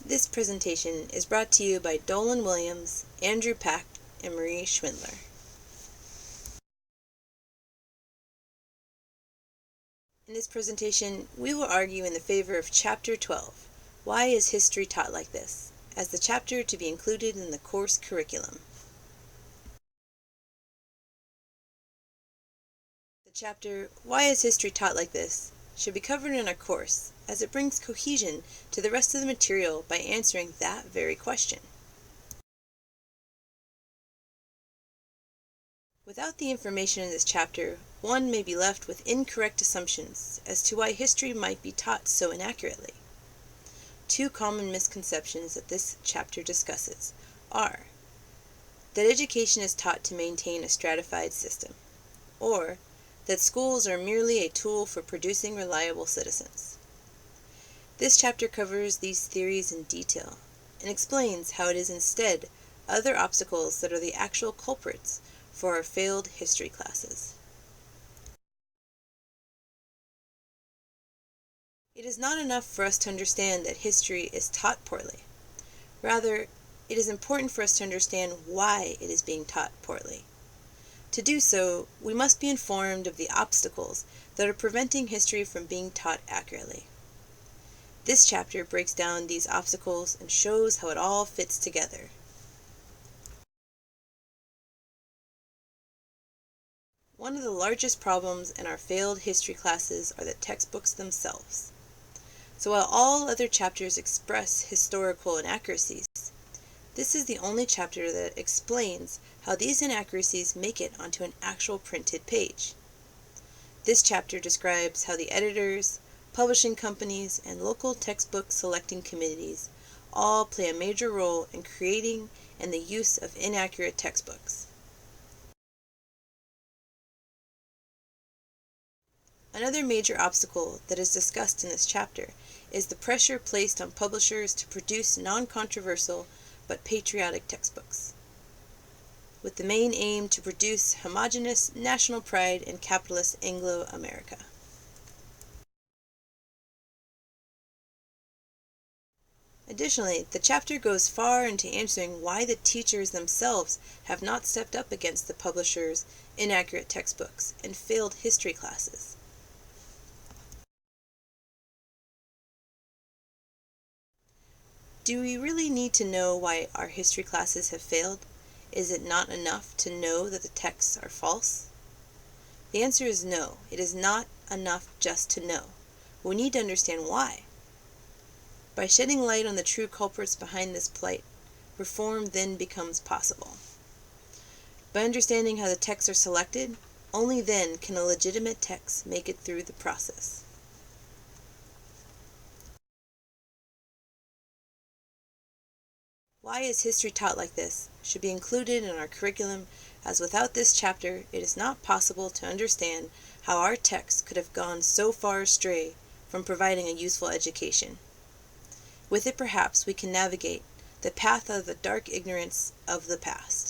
This presentation is brought to you by Dolan Williams, Andrew Pack, and Marie Schwindler. In this presentation, we will argue in the favor of Chapter 12, Why is History Taught Like This?, as the chapter to be included in the course curriculum. The chapter, Why is History Taught Like This?, should be covered in our course, as it brings cohesion to the rest of the material by answering that very question. Without the information in this chapter, one may be left with incorrect assumptions as to why history might be taught so inaccurately. Two common misconceptions that this chapter discusses are that education is taught to maintain a stratified system, or that schools are merely a tool for producing reliable citizens. This chapter covers these theories in detail and explains how it is instead other obstacles that are the actual culprits for our failed history classes. It is not enough for us to understand that history is taught poorly. Rather, it is important for us to understand why it is being taught poorly. To do so, we must be informed of the obstacles that are preventing history from being taught accurately. This chapter breaks down these obstacles and shows how it all fits together. One of the largest problems in our failed history classes are the textbooks themselves. So while all other chapters express historical inaccuracies, this is the only chapter that explains how these inaccuracies make it onto an actual printed page. This chapter describes how the editors, publishing companies, and local textbook selecting committees all play a major role in creating and the use of inaccurate textbooks. Another major obstacle that is discussed in this chapter is the pressure placed on publishers to produce non-controversial but patriotic textbooks, with the main aim to produce homogeneous national pride in capitalist Anglo-America. Additionally, the chapter goes far into answering why the teachers themselves have not stepped up against the publishers' inaccurate textbooks and failed history classes. Do we really need to know why our history classes have failed? Is it not enough to know that the texts are false? The answer is no. It is not enough just to know. We need to understand why. By shedding light on the true culprits behind this plight, reform then becomes possible. By understanding how the texts are selected, only then can a legitimate text make it through the process. Why is history taught like this should be included in our curriculum, as without this chapter it is not possible to understand how our texts could have gone so far astray from providing a useful education. With it perhaps we can navigate the path of the dark ignorance of the past.